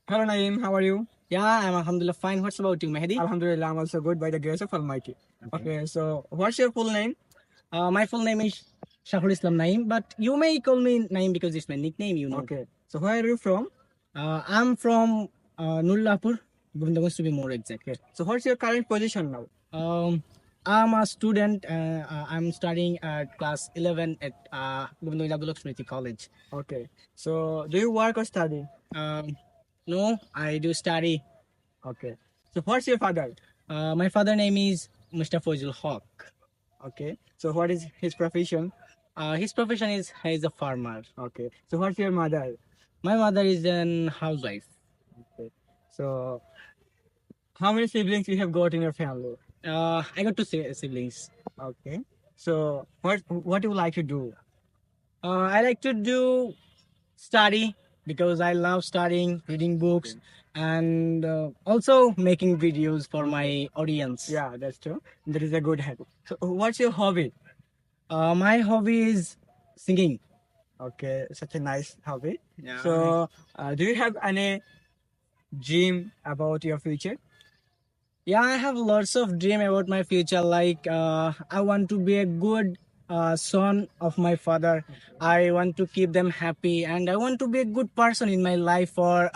Hello Naeem, how are you? Yeah, I'm Alhamdulillah fine. What's about you, Mehdi? Alhamdulillah, I'm also good by the grace of Almighty. Okay, so what's your full name? My full name is Shahul Islam Naim, but you may call me Naim because it's my nickname. Okay, so where are you from? I'm from Nullapur, Govindaganj to be more exact. Okay, so what's your current position now? Um, I'm a student. I'm studying at class 11 at Govindaganj Abdul Smriti College. Okay, so do you work or study? Um, no, I do study. Okay, so what's your father? My father name is Mr. Fozul Haq. Okay, so what is his profession? His profession is he's a farmer. Okay, so what's your mother? My mother is an housewife. Okay, so how many siblings you have got in your family? I got two siblings. Okay, so what do you like to do? I like to do study because I love studying, reading books, and also making videos for my audience. Yeah, that's true. That is a good habit. So what's your hobby? My hobby is singing. Okay, such a nice hobby. Yeah. So, do you have any dream about your future? Yeah, I have lots of dream about my future. Like I want to be a good son of my father. I want to keep them happy, and I want to be a good person in my life, or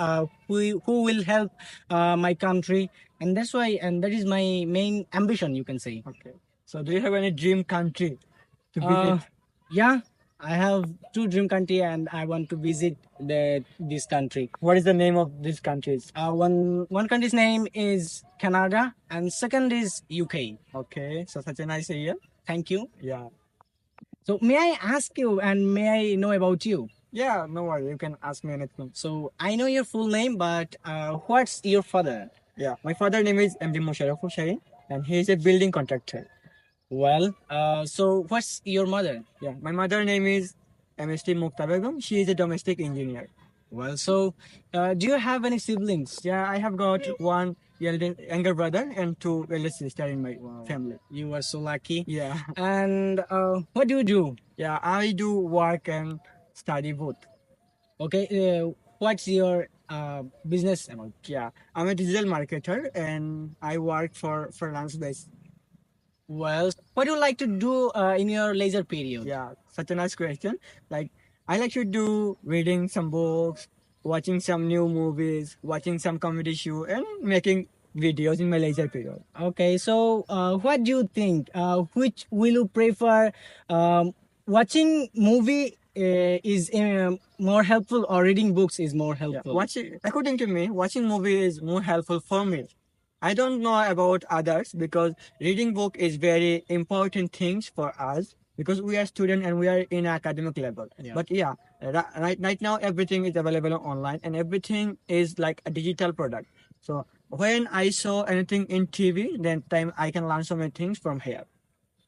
who will help my country. And that's why, and that is my main ambition, you can say. Okay. So, do you have any dream country to Uh, visit? yeah, I have two dream country, and I want to visit this country. What is the name of these countries? One country's name is Canada, and second is UK. Okay, so such a nice area. Thank you. Yeah. So may I ask you and may I know about you? Yeah, no worry. You can ask me anything. So I know your full name, but what's your father? Yeah, my father name is MD Musharraf Hussain, and he is a building contractor. Well, so what's your mother? Yeah, my mother name is MST Mukta Begum. She is a domestic engineer. Well, so do you have any siblings? Yeah, I have got one younger brother and two elder sister in my family. You are so lucky. Yeah. And what do you do? Yeah, I do work and study both. Okay, what's your business about? Yeah, I'm a digital marketer and I work for freelance base. Well, what do you like to do in your leisure period? Yeah, such a nice question. Like, I like to do reading some books, watching some new movies, watching some comedy show, and making videos in my leisure period. Okay, so what do you think? Which will you prefer? Watching movie is more helpful, or reading books is more Yeah, helpful? according to me, watching movie is more helpful for me. I don't know about others because reading book is very important things for us because we are student and we are in academic level. Yeah. But yeah, right now everything is available online and everything is like a digital product. So when I saw anything in TV, then time I can learn so many things from here.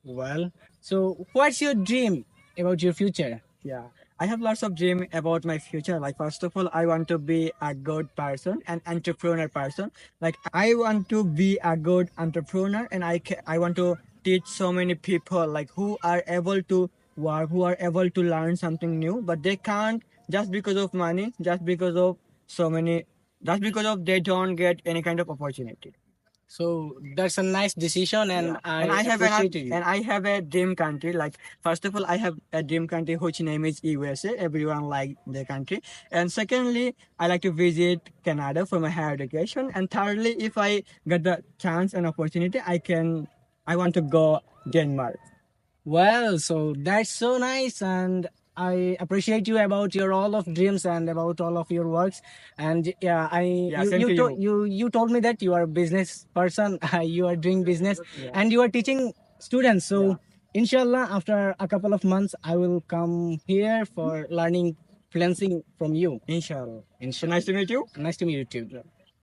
Well, so what's your dream about your future? Yeah, I have lots of dream about my future. Like first of all, I want to be a good person, an entrepreneur person. Like I want to be a good entrepreneur, and I want to teach so many people like who are able to work, who are able to learn something new, but they can't just because of money, just because of so many, just because of they don't get any kind of opportunity. So that's a nice decision, and Yeah. I And I have appreciate you. and I have a dream country. Like first of all, I have a dream country which name is USA. Everyone like the country. And secondly, I like to visit Canada for my higher education. And thirdly, if I get the chance and opportunity, I want to go Denmark. Well, so that's so nice, and I appreciate you about your all of dreams and about all of your works. And yeah, Same to you. you told me that you are a business person. You are doing business, Yeah. and you are teaching students. So inshallah, after a couple of months, I will come here for learning freelancing from you. Inshallah. So Inshallah. nice to meet you. Nice to meet you too.